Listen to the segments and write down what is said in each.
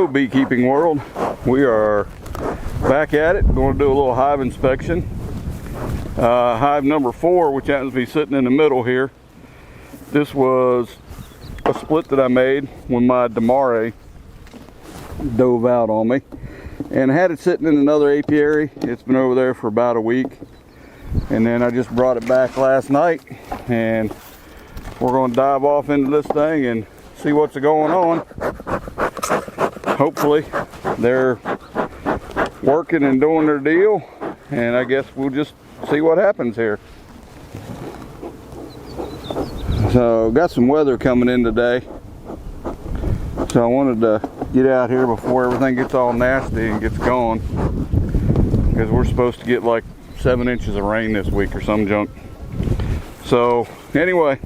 Hello beekeeping world, we are back at it. We're going to do a little hive inspection. Hive number 4, which happens to be sitting in the middle here. This was a split that I made when my Demaree dove out on me, and I had it sitting in another apiary. It's been over there for about a week, and then I just brought it back last night, and we're going to dive off into this thing and see what's going on. Hopefully they're working and doing their deal, and I guess we'll just see what happens here. So got some weather coming in today, so I wanted to get out here before everything gets all nasty and gets going, because we're supposed to get like 7 inches of rain this week or some junk. So anyway,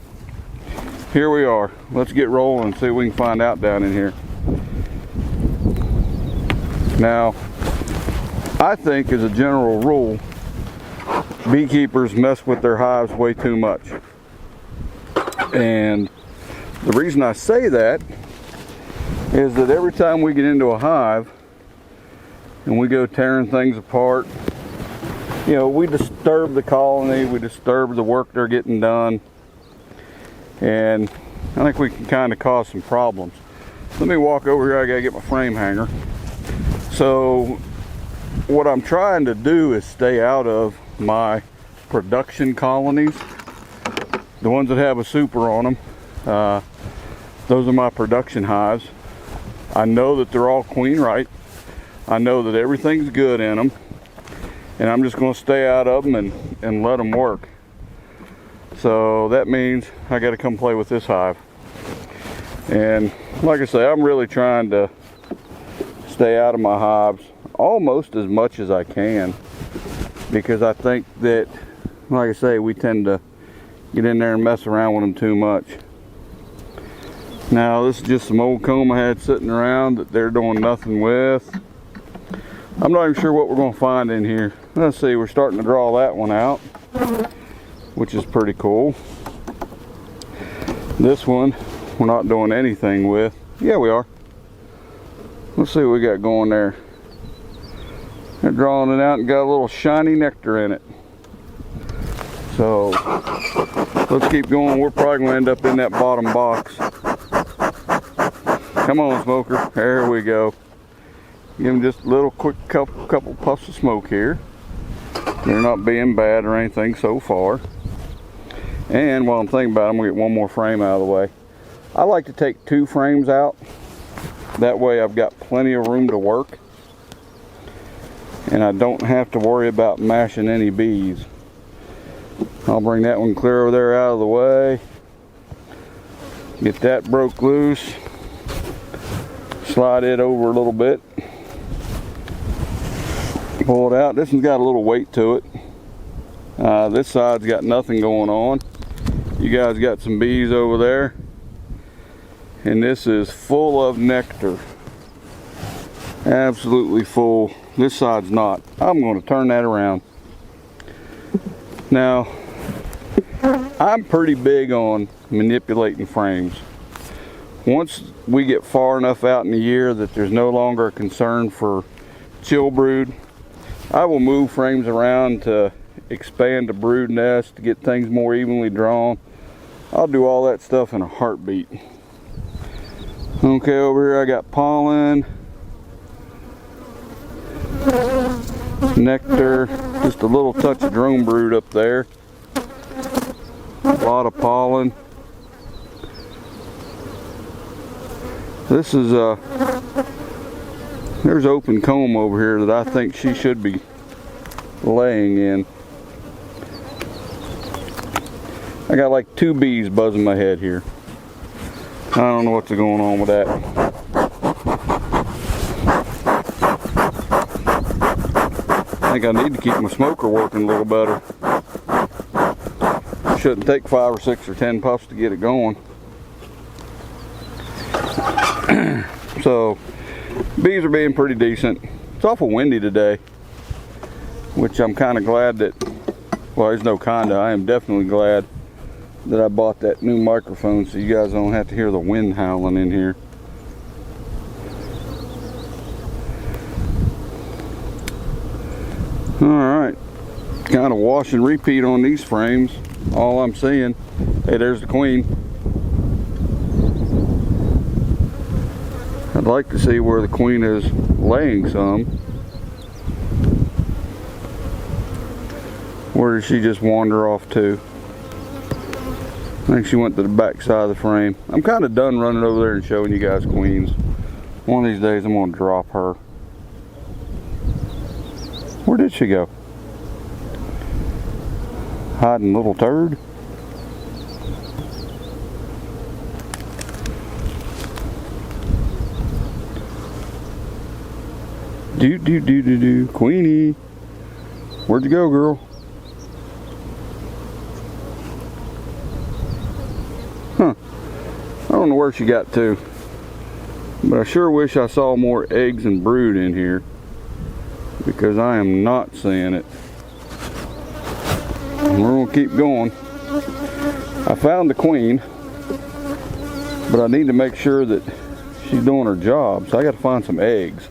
here we are. Let's get rolling and see what we can find out down in here. Now, I think as a general rule, beekeepers mess with their hives way too much. And the reason I say that is that every time we get into a hive and we go tearing things apart, you know, we disturb the colony, we disturb the work they're getting done, and I think we can kind of cause some problems. Let me walk over here. I gotta get my frame hanger. So what I'm trying to do is stay out of my production colonies, the ones that have a super on them. Those are my production hives. I know that they're all queen right. I know that everything's good in them, and I'm just going to stay out of them and let them work. So that means I got to come play with this hive. And like I say, I'm really trying to stay out of my hives almost as much as I can, because I think that, like I say, we tend to get in there and mess around with them too much. Now this is just some old comb I had sitting around that they're doing nothing with. I'm not even sure what we're going to find in here. Let's see, we're starting to draw that one out, which is pretty cool. This one we're not doing anything with. Yeah, we are. Let's see what we got going there. They're drawing it out and got a little shiny nectar in it. So let's keep going. We're probably going to end up in that bottom box. Come on, smoker. There we go. Give them just a little quick couple puffs of smoke here. They're not being bad or anything so far. And while I'm thinking about it, I'm going to get one more frame out of the way. I like to take 2 frames out. That way I've got plenty of room to work, and I don't have to worry about mashing any bees. I'll bring that one clear over there out of the way. Get that broke loose. Slide it over a little bit. Pull it out. This one's got a little weight to it. This side's got nothing going on. You guys got some bees over there, and this is full of nectar. Absolutely full. This side's not. I'm going to turn that around. Now, I'm pretty big on manipulating frames. Once we get far enough out in the year that there's no longer a concern for chill brood, I will move frames around to expand the brood nest, to get things more evenly drawn. I'll do all that stuff in a heartbeat. Okay, over here I got pollen, nectar, just a little touch of drone brood up there, a lot of pollen. This is there's open comb over here that I think she should be laying in. I got like 2 bees buzzing my head here. I don't know what's going on with that. I think I need to keep my smoker working a little better. Shouldn't take 5 or 6 or 10 puffs to get it going. So bees are being pretty decent. It's awful windy today, which I'm kind of glad that, well, there's no kinda, I am definitely glad that I bought that new microphone so you guys don't have to hear the wind howling in here. Alright, kind of wash and repeat on these frames. All I'm seeing, hey, there's the queen. I'd like to see where the queen is laying some. Where did she just wander off to? I think she went to the back side of the frame. I'm kind of done running over there and showing you guys queens. One of these days I'm going to drop her. Where did she go? Hiding, little turd. Do. Queenie. Where'd you go, girl? Huh. I don't know where she got to. But I sure wish I saw more eggs and brood in here. Because I am not seeing it. And we're going to keep going. I found the queen. But I need to make sure that she's doing her job. So I got to find some eggs.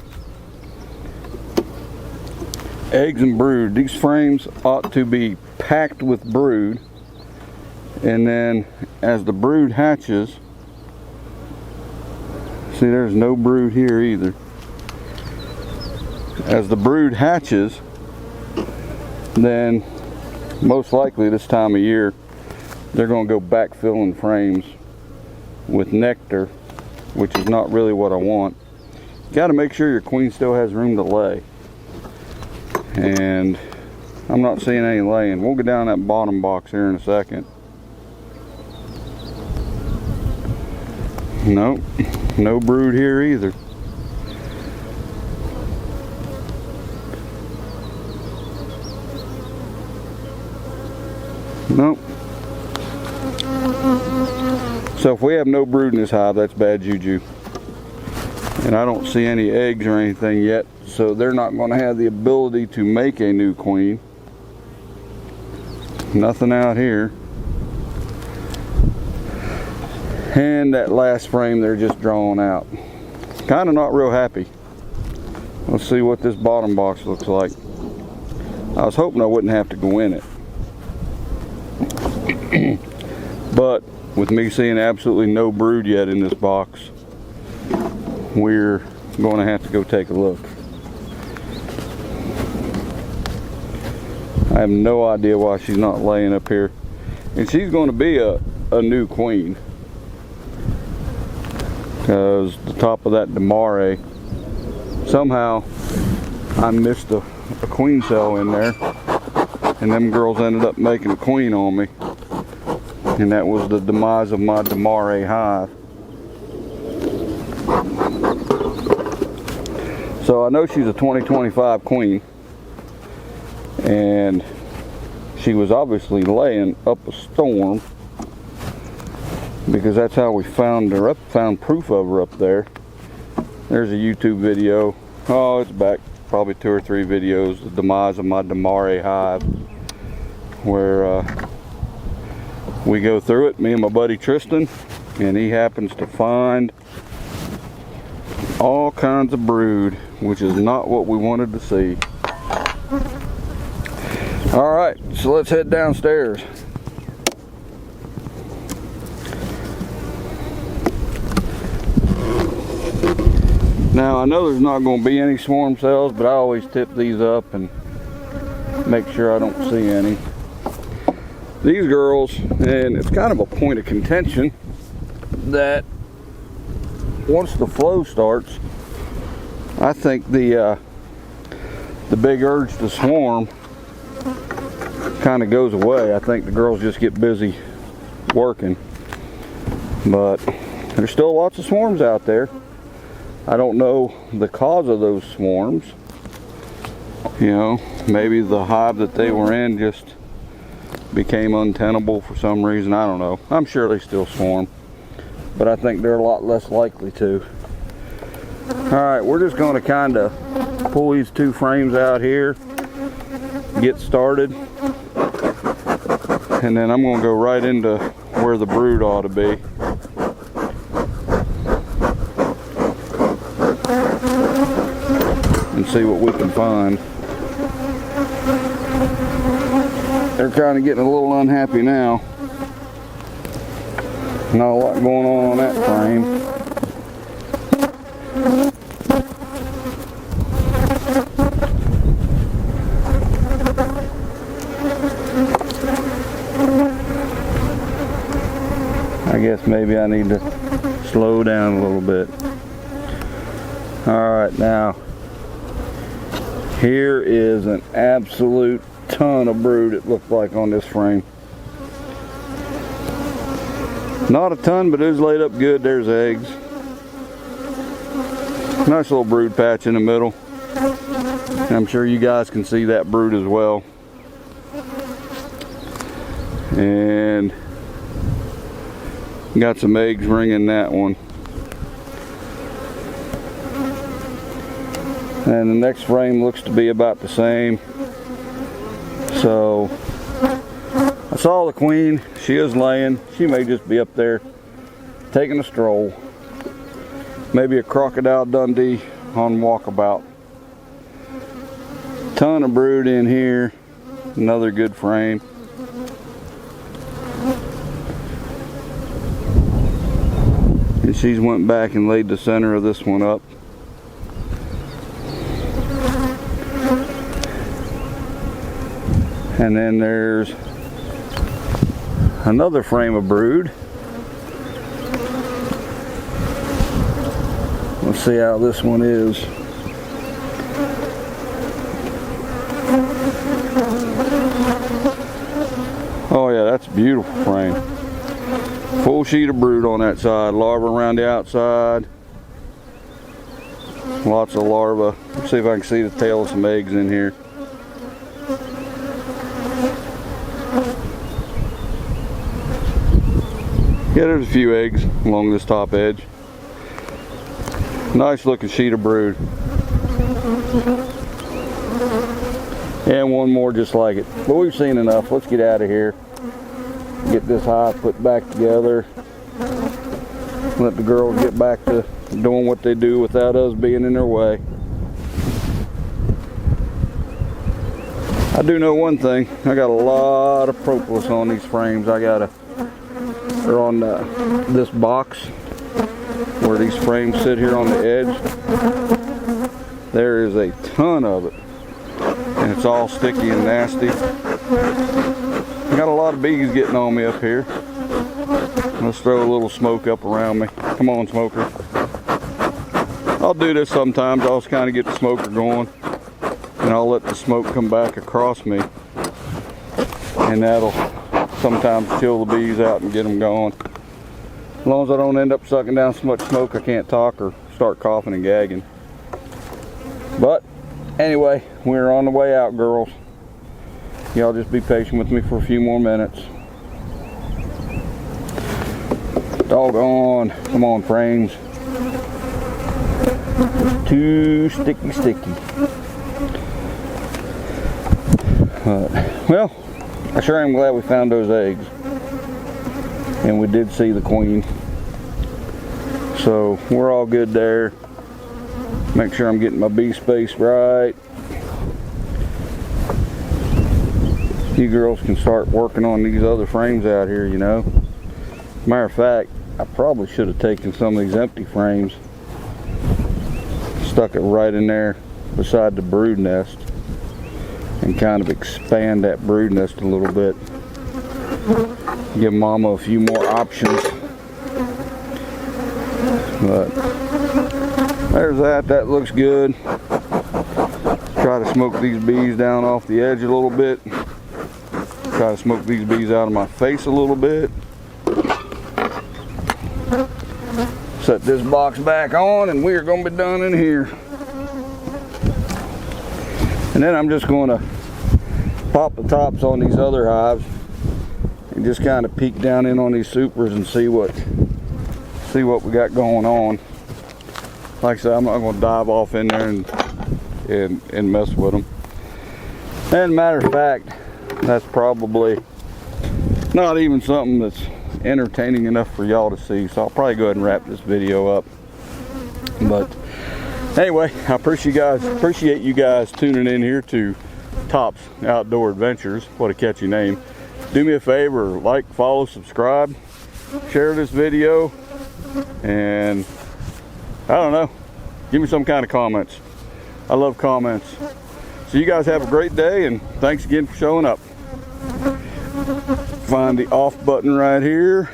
Eggs and brood. These frames ought to be packed with brood. And then as the brood hatches, see, there's no brood here either. As the brood hatches, then most likely this time of year they're going to go back filling frames with nectar, which is not really what I want. You got to make sure your queen still has room to lay. And I'm not seeing any laying. We'll go down that bottom box here in a second. Nope, no brood here either. Nope. So if we have no brood in this hive, that's bad juju. And I don't see any eggs or anything yet, so they're not going to have the ability to make a new queen. Nothing out here. And that last frame they're just drawing out. Kind of not real happy. Let's see what this bottom box looks like. I was hoping I wouldn't have to go in it. But with me seeing absolutely no brood yet in this box, we're going to have to go take a look. I have no idea why she's not laying up here. And she's going to be a new queen. Because the top of that Demaree, somehow I missed a queen cell in there, and them girls ended up making a queen on me, and that was the demise of my Demaree hive. So I know she's a 2025 queen, and she was obviously laying up a storm, because that's how we found her up, found proof of her up there. There's a YouTube video. Oh, it's back probably 2 or 3 videos. The demise of my Demaree hive, where we go through it, me and my buddy Tristan, and he happens to find all kinds of brood, which is not what we wanted to see. All right, so let's head downstairs. Now, I know there's not going to be any swarm cells, but I always tip these up and make sure I don't see any. These girls, and it's kind of a point of contention, that once the flow starts, I think the big urge to swarm kind of goes away. I think the girls just get busy working. But there's still lots of swarms out there. I don't know the cause of those swarms. You know, maybe the hive that they were in just became untenable for some reason. I don't know. I'm sure they still swarm, but I think they're a lot less likely to. Alright, we're just going to kind of pull these 2 frames out here, get started, and then I'm going to go right into where the brood ought to be. And see what we can find. they're kind of getting a little unhappy now. Not a lot going on that frame. I guess maybe I need to slow down a little bit. Alright, now here is an absolute ton of brood, it looked like, on this frame. Not a ton, but it was laid up good. There's eggs. Nice little brood patch in the middle. I'm sure you guys can see that brood as well. And got some eggs ringing that one. And the next frame looks to be about the same. So I saw the queen. She is laying. She may just be up there taking a stroll. Maybe a Crocodile Dundee on walkabout. Ton of brood in here. Another good frame. And she's went back and laid the center of this one up. And then there's another frame of brood. Let's see how this one is. Oh yeah, that's a beautiful frame. Full sheet of brood on that side. Larvae around the outside. Lots of larvae. Let's see if I can see the tail of some eggs in here. Yeah, there's a few eggs along this top edge. Nice looking sheet of brood. And one more just like it. But we've seen enough. Let's get out of here. Get this hive put back together. Let the girls get back to doing what they do without us being in their way. I do know one thing. I got a lot of propolis on these frames. They're on this box where these frames sit here on the edge. There is a ton of it, and it's all sticky and nasty. I got a lot of bees getting on me up here. Let's throw a little smoke up around me. Come on, smoker. I'll do this sometimes. I'll just kind of get the smoker going, and I'll let the smoke come back across me, and that'll sometimes chill the bees out and get them going. As long as I don't end up sucking down so much smoke I can't talk or start coughing and gagging. But anyway, we're on the way out, girls. Y'all just be patient with me for a few more minutes. Doggone. Come on, frames. Too sticky. Well, I sure am glad we found those eggs. And we did see the queen. So we're all good there. Make sure I'm getting my bee space right. You girls can start working on these other frames out here, you know. Matter of fact, I probably should have taken some of these empty frames, stuck it right in there beside the brood nest, and kind of expand that brood nest a little bit. Give mama a few more options. But there's that. That looks good. Try to smoke these bees down off the edge a little bit. Try to smoke these bees out of my face a little bit. Set this box back on and we are going to be done in here. And then I'm just going to pop the tops on these other hives and just kind of peek down in on these supers and see what we got going on. Like I said, I'm not going to dive off in there and mess with them. And matter of fact, that's probably not even something that's entertaining enough for y'all to see, so I'll probably go ahead and wrap this video up. But anyway, I appreciate you guys tuning in here to Tops Outdoor Adventures. What a catchy name. Do me a favor, like, follow, subscribe, share this video, and I don't know, give me some kind of comments. I love comments. So you guys have a great day, and thanks again for showing up. Find the off button right here.